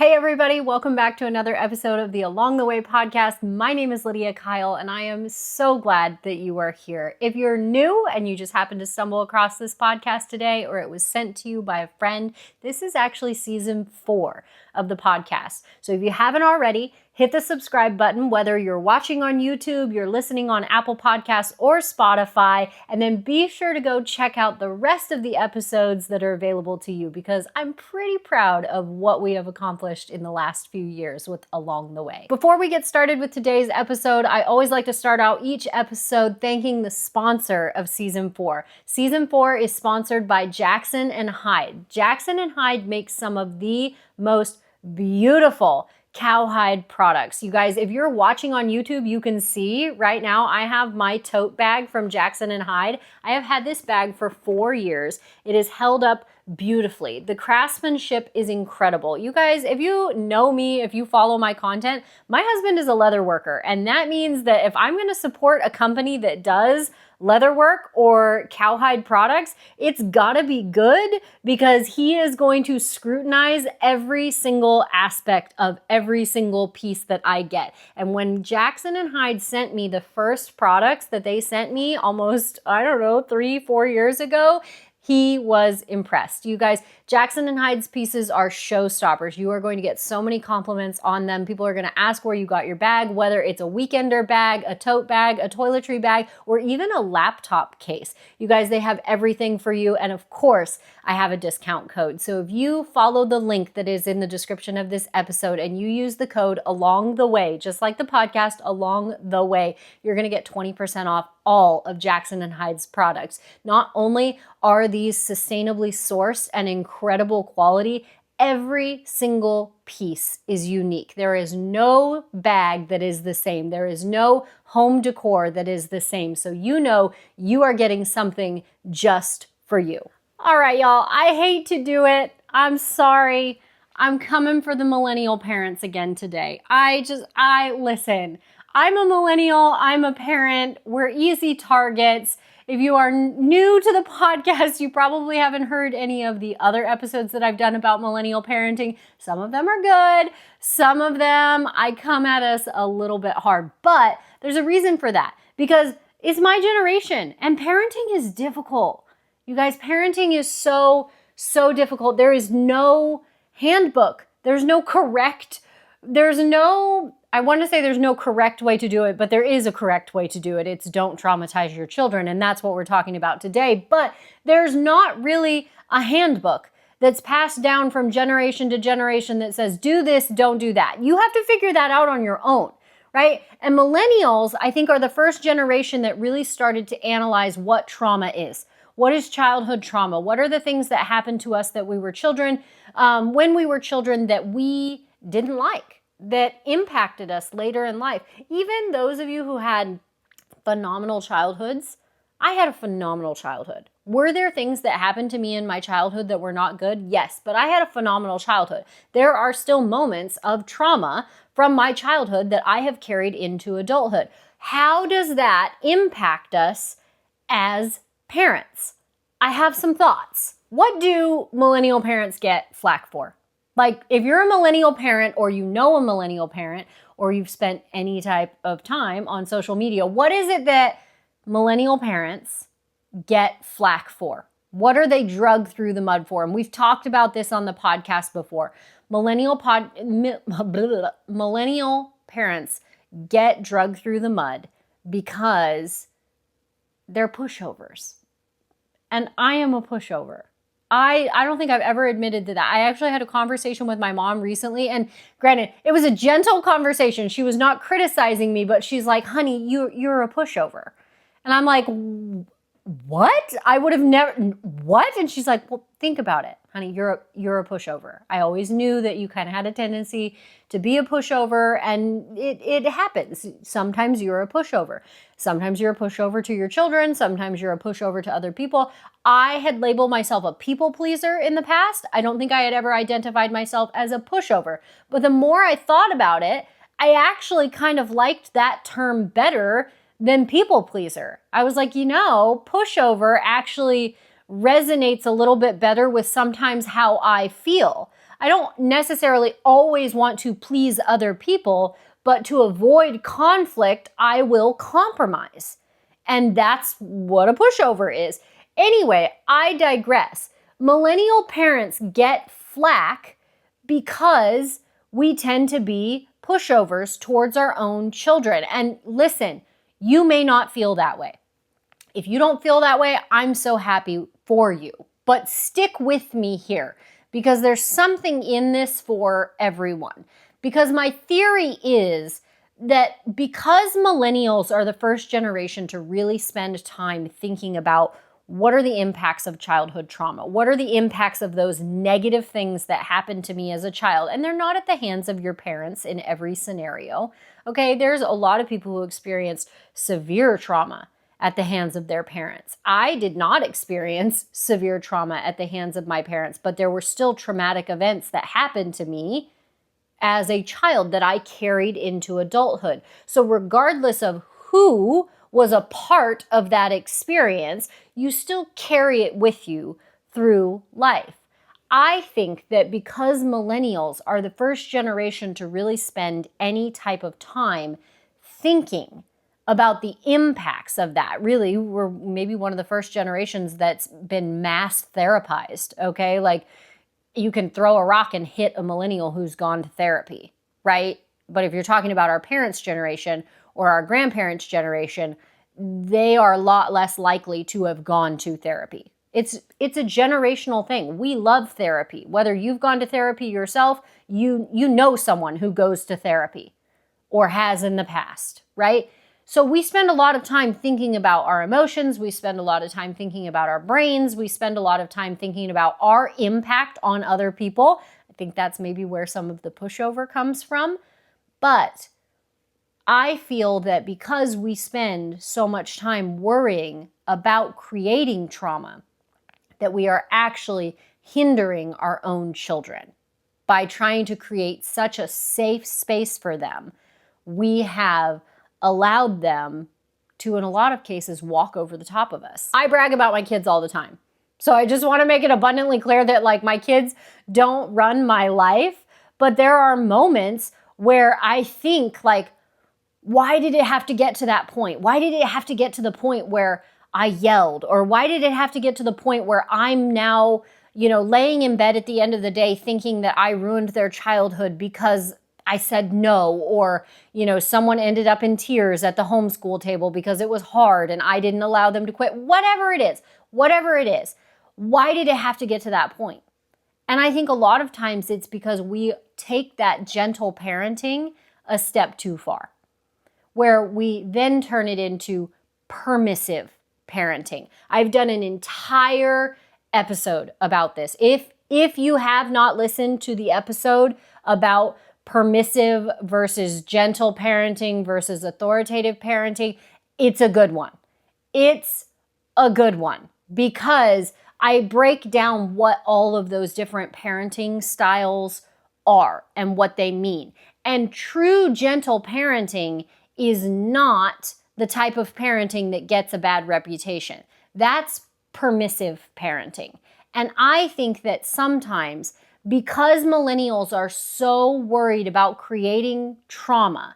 Hey everybody, welcome back to another episode of the Along the Way podcast. My name is Lydia Kyle and I am so glad that you are here. If you're new and you just happened to stumble across this podcast today or it was sent to you by a friend, this is actually season 4 of the podcast. So if you haven't already, hit the subscribe button, whether you're watching on YouTube, you're listening on Apple Podcasts or Spotify, and then be sure to go check out the rest of the episodes that are available to you because I'm pretty proud of what we have accomplished in the last few years with Along the Way. Before we get started with today's episode, I always like to start out each episode thanking the sponsor of Season 4. Season 4 is sponsored by Jackson and HYDE. Jackson and HYDE makes some of the most beautiful cowhide products. You guys, if you're watching on YouTube, you can see right now I have my tote bag from Jackson and HYDE. I have had this bag for 4 years. It is held up beautifully. The craftsmanship is incredible. You guys, if you know me, if you follow my content, my husband is a leather worker. And that means that if I'm going to support a company that does leather work or cowhide products, it's gotta be good because he is going to scrutinize every single aspect of every single piece that I get. And when Jackson and HYDE sent me the first products that they sent me almost, 3-4 years ago, he was impressed. You guys, Jackson and HYDE's pieces are showstoppers. You are going to get so many compliments on them. People are going to ask where you got your bag, whether it's a weekender bag, a tote bag, a toiletry bag, or even a laptop case. You guys, they have everything for you. And of course, I have a discount code. So if you follow the link that is in the description of this episode and you use the code AlongTheWay, just like the podcast, Along the Way, you're going to get 20% off all of Jackson and HYDE's products. Not only are these sustainably sourced and incredible quality, every single piece is unique. There is no bag that is the same. There is no home decor that is the same. So you know you are getting something just for you. All right, y'all, I hate to do it. I'm sorry. I'm coming for the millennial parents again today. Listen. I'm a millennial, I'm a parent, we're easy targets. If you are new to the podcast, you probably haven't heard any of the other episodes that I've done about millennial parenting. Some of them are good, some of them I come at us a little bit hard, but there's a reason for that because it's my generation and parenting is difficult. You guys, parenting is so difficult. There is no handbook. There's no correct way to do it, but there is a correct way to do it. It's don't traumatize your children, and that's what we're talking about today. But there's not really a handbook that's passed down from generation to generation that says, do this, don't do that. You have to figure that out on your own, right? And millennials, I think, are the first generation that really started to analyze what trauma is. What is childhood trauma? What are the things that happened to us that we were children, when we were children that we didn't like, that impacted us later in life? Even those of you who had phenomenal childhoods, I had a phenomenal childhood. Were there things that happened to me in my childhood that were not good? Yes, but I had a phenomenal childhood. There are still moments of trauma from my childhood that I have carried into adulthood. How does that impact us as parents? I have some thoughts. What do millennial parents get flack for? Like, if you're a millennial parent or you know a millennial parent or you've spent any type of time on social media, what is it that millennial parents get flack for? What are they drugged through the mud for? And we've talked about this on the podcast before. Millennial parents get drugged through the mud because they're pushovers. And I am a pushover. I don't think I've ever admitted to that. I actually had a conversation with my mom recently, and granted, it was a gentle conversation. She was not criticizing me, but she's like, honey, you're a pushover. And I'm like, what? I would have never, what? And she's like, well, think about it, honey, you're a pushover. I always knew that you kind of had a tendency to be a pushover, and it happens. Sometimes you're a pushover. Sometimes you're a pushover to your children. Sometimes you're a pushover to other people. I had labeled myself a people pleaser in the past. I don't think I had ever identified myself as a pushover. But the more I thought about it, I actually kind of liked that term better than people pleaser. I was like, pushover actually resonates a little bit better with sometimes how I feel. I don't necessarily always want to please other people, but to avoid conflict, I will compromise. And that's what a pushover is. Anyway, I digress. Millennial parents get flack because we tend to be pushovers towards our own children. And listen, you may not feel that way. If you don't feel that way, I'm so happy for you. But stick with me here because there's something in this for everyone. Because my theory is that because millennials are the first generation to really spend time thinking about what are the impacts of childhood trauma? What are the impacts of those negative things that happened to me as a child? And they're not at the hands of your parents in every scenario. Okay, there's a lot of people who experienced severe trauma at the hands of their parents. I did not experience severe trauma at the hands of my parents, but there were still traumatic events that happened to me as a child that I carried into adulthood. So regardless of who was a part of that experience, you still carry it with you through life. I think that because millennials are the first generation to really spend any type of time thinking about the impacts of that. Really, we're maybe one of the first generations that's been mass therapized, okay? Like, you can throw a rock and hit a millennial who's gone to therapy, right? But if you're talking about our parents' generation or our grandparents' generation, they are a lot less likely to have gone to therapy. It's a generational thing. We love therapy. Whether you've gone to therapy yourself, you know someone who goes to therapy or has in the past, right? So we spend a lot of time thinking about our emotions. We spend a lot of time thinking about our brains. We spend a lot of time thinking about our impact on other people. I think that's maybe where some of the pushover comes from. But I feel that because we spend so much time worrying about creating trauma, that we are actually hindering our own children by trying to create such a safe space for them. We have allowed them to, in a lot of cases, walk over the top of us. I brag about my kids all the time. So I just want to make it abundantly clear that like my kids don't run my life, but there are moments where I think like, why did it have to get to that point? Why did it have to get to the point where I yelled? Or why did it have to get to the point where I'm now, laying in bed at the end of the day thinking that I ruined their childhood because I said no, or, someone ended up in tears at the homeschool table because it was hard and I didn't allow them to quit. Whatever it is, why did it have to get to that point? And I think a lot of times it's because we take that gentle parenting a step too far, where we then turn it into permissive parenting. I've done an entire episode about this. If you have not listened to the episode about permissive versus gentle parenting versus authoritative parenting, it's a good one. It's a good one because I break down what all of those different parenting styles are and what they mean. And true gentle parenting is not the type of parenting that gets a bad reputation. That's permissive parenting. And I think that sometimes because millennials are so worried about creating trauma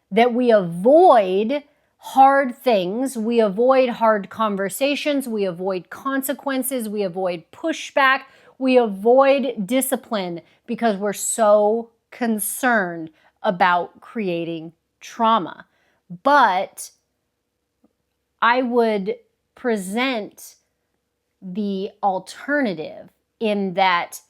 that we avoid hard things, we avoid hard conversations, we avoid consequences, we avoid pushback, we avoid discipline because we're so concerned about creating trauma. But I would present the alternative in that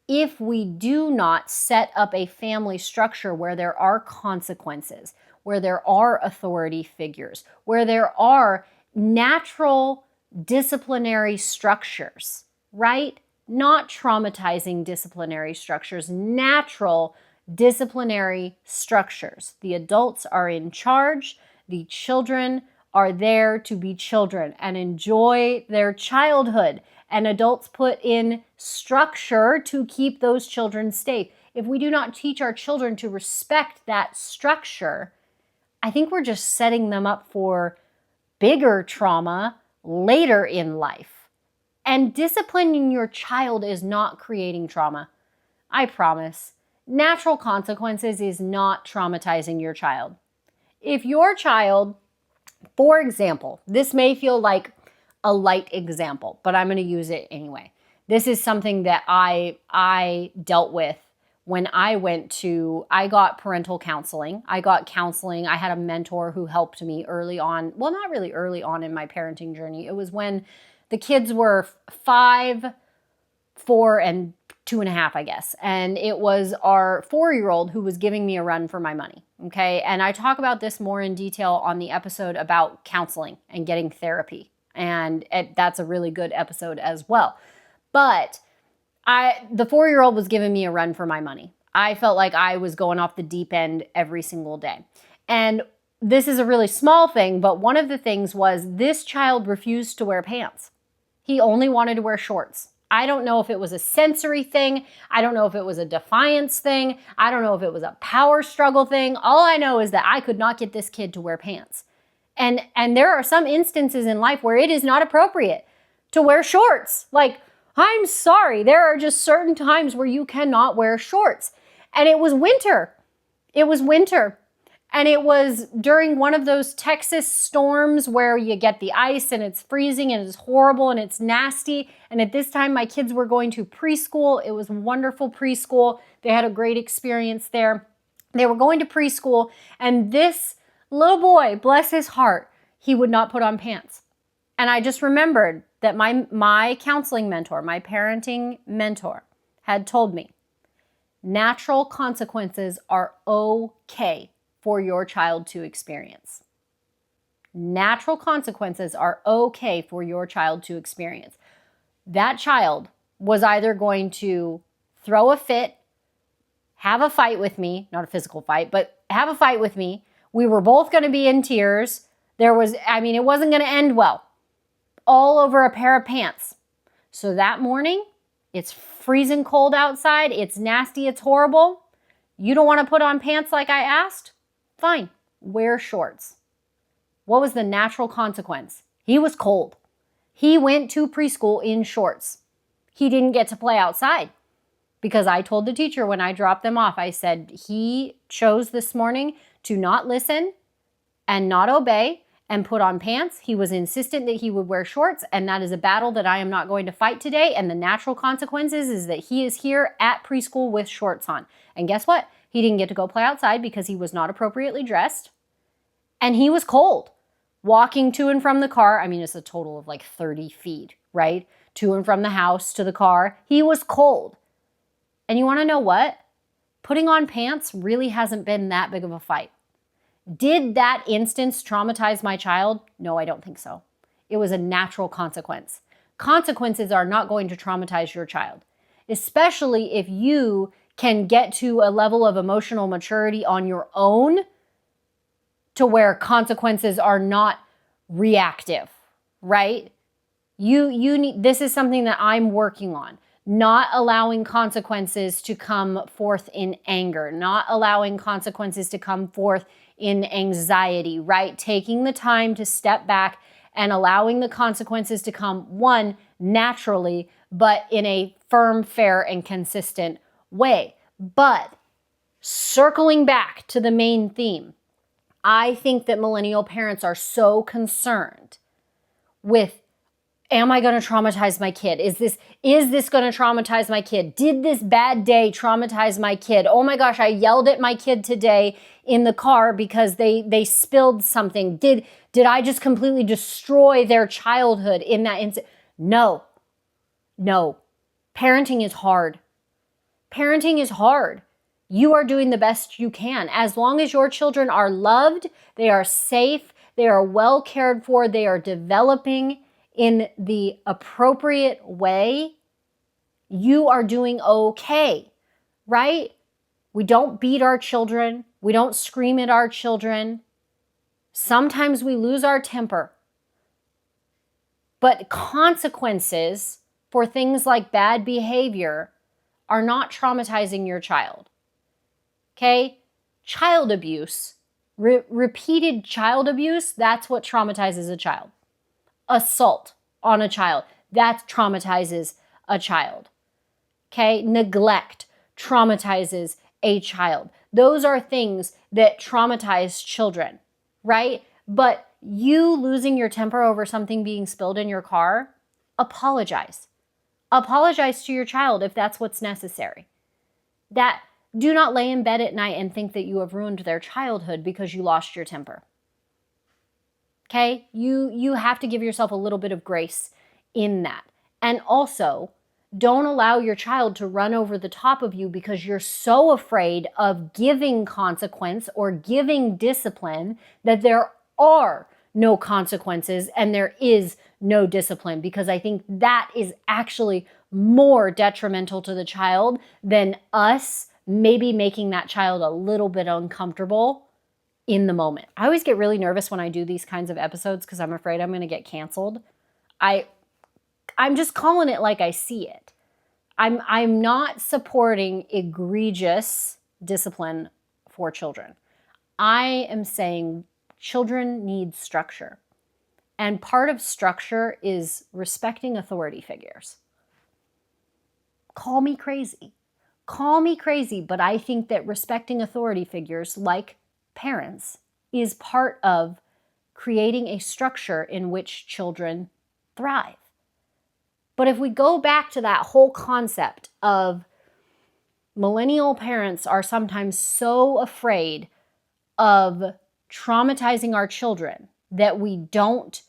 if we do not set up a family structure where there are consequences, where there are authority figures, where there are natural disciplinary structures, right? Not traumatizing disciplinary structures, natural disciplinary structures. The adults are in charge. The children are there to be children and enjoy their childhood. And adults put in structure to keep those children safe. If we do not teach our children to respect that structure, I think we're just setting them up for bigger trauma later in life. And disciplining your child is not creating trauma. I promise. Natural consequences is not traumatizing your child. If your child, for example, this may feel like a light example, but I'm going to use it anyway. This is something that I dealt with when I got parental counseling. I got counseling. I had a mentor who helped me early on. Well, not really early on in my parenting journey. It was when the kids were 5, 4, and 2.5, I guess. And it was our 4-year-old who was giving me a run for my money. Okay. And I talk about this more in detail on the episode about counseling and getting therapy. And that's a really good episode as well. But the 4-year-old was giving me a run for my money. I felt like I was going off the deep end every single day. And this is a really small thing, but one of the things was this child refused to wear pants. He only wanted to wear shorts. I don't know if it was a sensory thing. I don't know if it was a defiance thing. I don't know if it was a power struggle thing. All I know is that I could not get this kid to wear pants. And there are some instances in life where it is not appropriate to wear shorts. Like, I'm sorry, there are just certain times where you cannot wear shorts. And it was winter. It was winter. And it was during one of those Texas storms where you get the ice and it's freezing and it's horrible and it's nasty. And at this time, my kids were going to preschool. It was wonderful preschool. They had a great experience there. They were going to preschool, and this little boy, bless his heart, he would not put on pants. And I just remembered that my counseling mentor, my parenting mentor, had told me, natural consequences are okay for your child to experience. Natural consequences are okay for your child to experience. That child was either going to throw a fit, have a fight with me, not a physical fight, but have a fight with me. We were both going to be in tears. It wasn't going to end well. All over a pair of pants. So that morning, it's freezing cold outside. It's nasty. It's horrible. You don't want to put on pants like I asked? Fine, wear shorts. What was the natural consequence? He was cold. He went to preschool in shorts. He didn't get to play outside because I told the teacher when I dropped them off, I said, he chose this morning to not listen and not obey and put on pants. He was insistent that he would wear shorts, and that is a battle that I am not going to fight today. And the natural consequences is that he is here at preschool with shorts on. And guess what? He didn't get to go play outside because he was not appropriately dressed. And he was cold. Walking to and from the car, it's a total of like 30 feet, right? To and from the house to the car. He was cold. And you want to know what? Putting on pants really hasn't been that big of a fight. Did that instance traumatize my child? No, I don't think so. It was a natural consequence. Consequences are not going to traumatize your child, especially if you can get to a level of emotional maturity on your own to where consequences are not reactive, right? You need, this is something that I'm working on. Not allowing consequences to come forth in anger, not allowing consequences to come forth in anxiety, right? Taking the time to step back and allowing the consequences to come, one, naturally, but in a firm, fair, and consistent way. But circling back to the main theme, I think that millennial parents are so concerned with, am I going to traumatize my kid? Is this going to traumatize my kid? Did this bad day traumatize my kid? Oh my gosh, I yelled at my kid today in the car because they spilled something. Did I just completely destroy their childhood in that instant? No. Parenting is hard. Parenting is hard. You are doing the best you can. As long as your children are loved, they are safe, they are well cared for, they are developing in the appropriate way, you are doing okay, right? We don't beat our children. We don't scream at our children. Sometimes we lose our temper. But consequences for things like bad behavior are not traumatizing your child. Okay? Child abuse, repeated child abuse, that's what traumatizes a child. Assault on a child, that traumatizes a child. Okay? Neglect, traumatizes a child. Those are things that traumatize children, right? But you losing your temper over something being spilled in your car, apologize. Apologize to your child if that's what's necessary. Do not lay in bed at night and think that you have ruined their childhood because you lost your temper. Okay? You have to give yourself a little bit of grace in that. And also, don't allow your child to run over the top of you because you're so afraid of giving consequence or giving discipline that there are no consequences and there is no discipline, because I think that is actually more detrimental to the child than us maybe making that child a little bit uncomfortable in the moment. I always get really nervous when I do these kinds of episodes because I'm afraid I'm going to get canceled. I'm just calling it like I see it. I'm not supporting egregious discipline for children. I am saying children need structure. And part of structure is respecting authority figures. Call me crazy. Call me crazy, but I think that respecting authority figures like parents is part of creating a structure in which children thrive. But if we go back to that whole concept of millennial parents are sometimes so afraid of traumatizing our children that we don't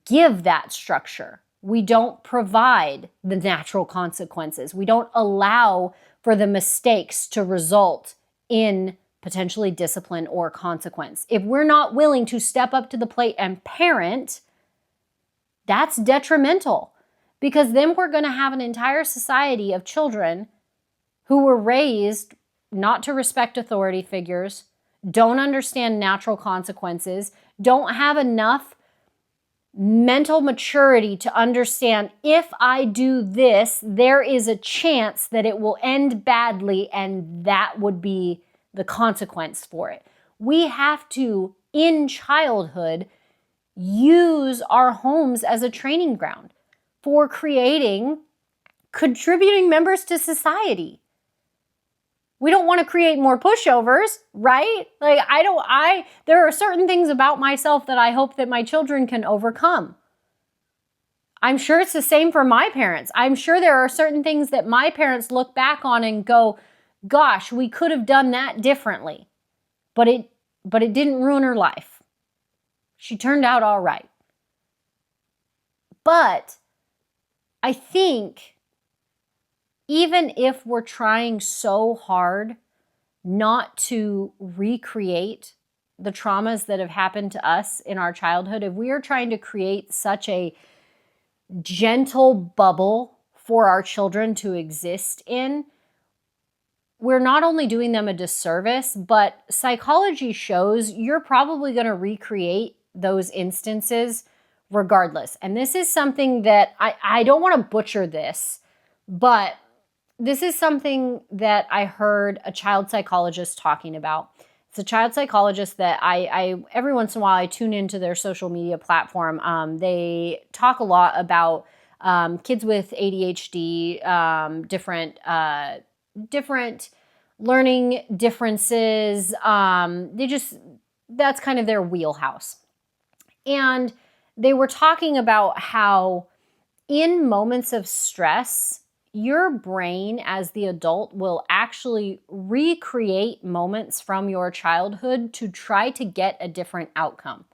give that structure. We don't provide the natural consequences. We don't allow for the mistakes to result in potentially discipline or consequence. If we're not willing to step up to the plate and parent, that's detrimental. Because then we're going to have an entire society of children who were raised not to respect authority figures, don't understand natural consequences, don't have enough mental maturity to understand if I do this, there is a chance that it will end badly and that would be the consequence for it. We have to, in childhood, use our homes as a training ground for creating contributing members to society. We don't want to create more pushovers, right? There are certain things about myself that I hope that my children can overcome. I'm sure it's the same for my parents. I'm sure there are certain things that my parents look back on and go, gosh, we could have done that differently. But it didn't ruin her life. She turned out all right. But I think even if we're trying so hard not to recreate the traumas that have happened to us in our childhood, if we are trying to create such a gentle bubble for our children to exist in, we're not only doing them a disservice, but psychology shows you're probably going to recreate those instances regardless. And this is something that I don't want to butcher this, but this is something that I heard a child psychologist talking about. It's a child psychologist that I every once in a while I tune into their social media platform. They talk a lot about kids with ADHD, different learning differences. That's kind of their wheelhouse. And they were talking about how in moments of stress, your brain as the adult will actually recreate moments from your childhood to try to get a different outcome.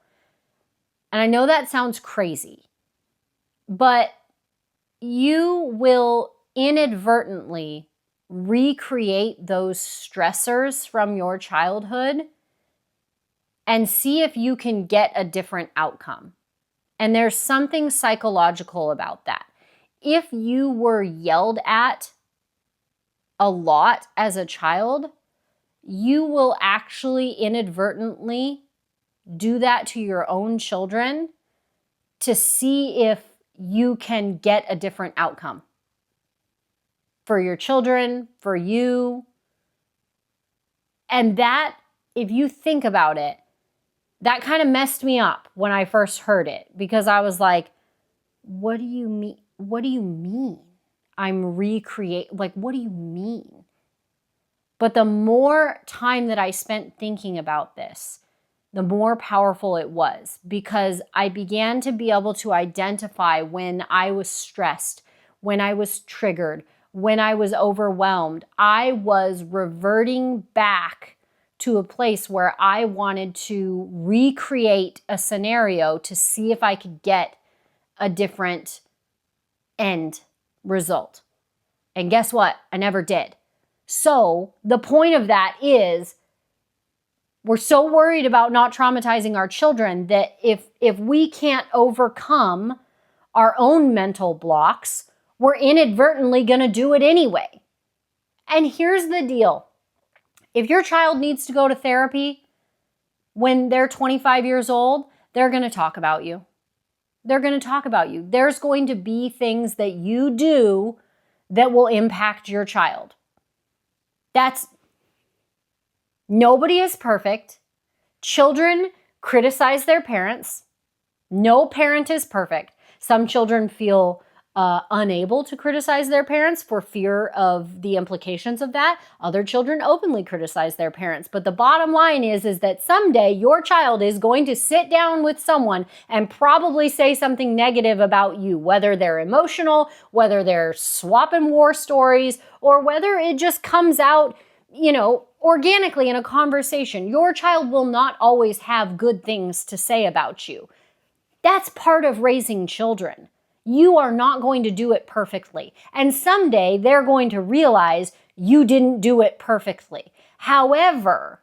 And I know that sounds crazy, but you will inadvertently recreate those stressors from your childhood and see if you can get a different outcome. And there's something psychological about that. If you were yelled at a lot as a child, you will actually inadvertently do that to your own children to see if you can get a different outcome for your children, for you. And that, if you think about it, that kind of messed me up when I first heard it, because I was like, what do you mean? What do you mean? What do you mean? But the more time that I spent thinking about this, the more powerful it was, because I began to be able to identify when I was stressed, when I was triggered, when I was overwhelmed. I was reverting back to a place where I wanted to recreate a scenario to see if I could get a different end result. And guess what? I never did. So the point of that is, we're so worried about not traumatizing our children that if we can't overcome our own mental blocks, we're inadvertently going to do it anyway. And here's the deal. If your child needs to go to therapy when they're 25 years old, they're going to talk about you. They're going to talk about you. There's going to be things that you do that will impact your child. Nobody is perfect. Children criticize their parents. No parent is perfect. Some children feel unable to criticize their parents for fear of the implications of that. Other children openly criticize their parents. But the bottom line is that someday your child is going to sit down with someone and probably say something negative about you, whether they're emotional, whether they're swapping war stories, or whether it just comes out, organically in a conversation. Your child will not always have good things to say about you. That's part of raising children. You are not going to do it perfectly. And someday they're going to realize you didn't do it perfectly. However,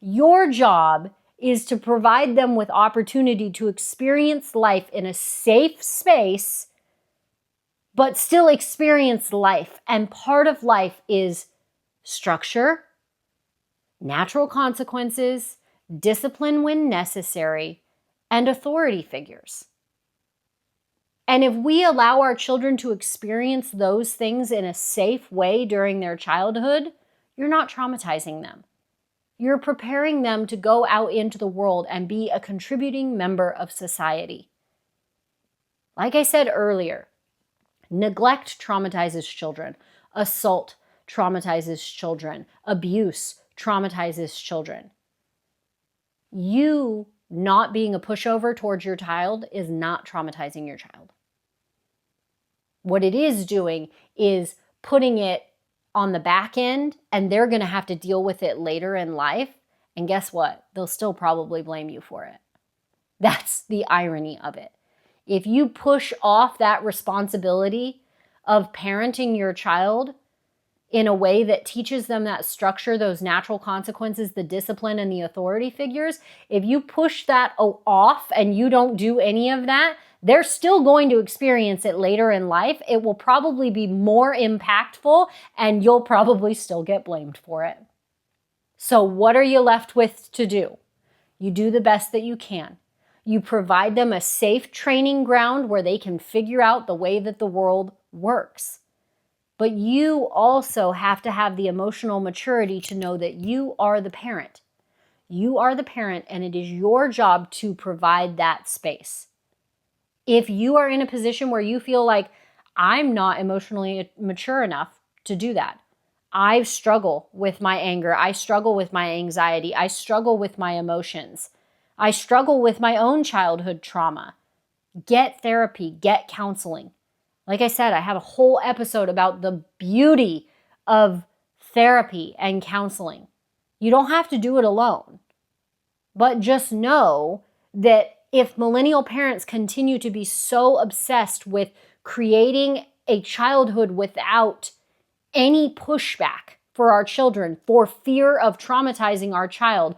your job is to provide them with opportunity to experience life in a safe space, but still experience life. And part of life is structure, natural consequences, discipline when necessary, and authority figures. And if we allow our children to experience those things in a safe way during their childhood, you're not traumatizing them. You're preparing them to go out into the world and be a contributing member of society. Like I said earlier, neglect traumatizes children. Assault traumatizes children. Abuse traumatizes children. You not being a pushover towards your child is not traumatizing your child. What it is doing is putting it on the back end, and they're going to have to deal with it later in life. And guess what? They'll still probably blame you for it. That's the irony of it. If you push off that responsibility of parenting your child in a way that teaches them that structure, those natural consequences, the discipline, and the authority figures, if you push that off and you don't do any of that, they're still going to experience it later in life. It will probably be more impactful, and you'll probably still get blamed for it. So what are you left with to do? You do the best that you can. You provide them a safe training ground where they can figure out the way that the world works. But you also have to have the emotional maturity to know that you are the parent. You are the parent, and it is your job to provide that space. If you are in a position where you feel like, I'm not emotionally mature enough to do that, I struggle with my anger, I struggle with my anxiety, I struggle with my emotions, I struggle with my own childhood trauma, get therapy, get counseling. Like I said, I have a whole episode about the beauty of therapy and counseling. You don't have to do it alone. But just know that if millennial parents continue to be so obsessed with creating a childhood without any pushback for our children, for fear of traumatizing our child,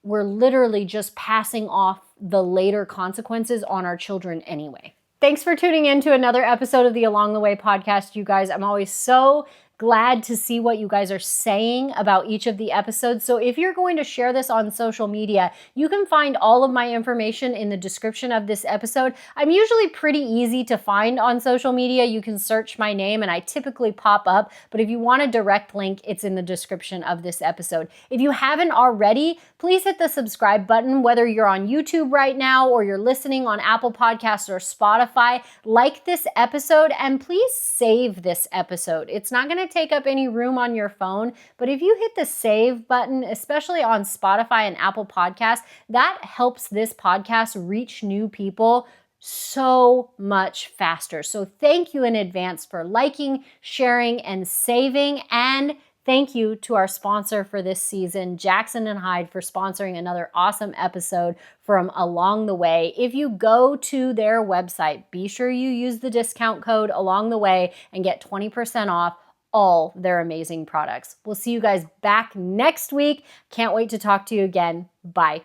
we're literally just passing off the later consequences on our children anyway. Thanks for tuning in to another episode of the Along the Way podcast, you guys. I'm always so glad to see what you guys are saying about each of the episodes. So if you're going to share this on social media, you can find all of my information in the description of this episode. I'm usually pretty easy to find on social media. You can search my name and I typically pop up. But if you want a direct link, it's in the description of this episode. If you haven't already, please hit the subscribe button, whether you're on YouTube right now or you're listening on Apple Podcasts or Spotify. Like this episode and please save this episode. It's not going to to take up any room on your phone, but if you hit the save button, especially on Spotify and Apple Podcasts, that helps this podcast reach new people so much faster. So thank you in advance for liking, sharing, and saving. And thank you to our sponsor for this season, Jackson and HYDE, for sponsoring another awesome episode from Along the Way. If you go to their website, be sure you use the discount code Along the Way and get 20% off all their amazing products. We'll see you guys back next week. Can't wait to talk to you again. Bye.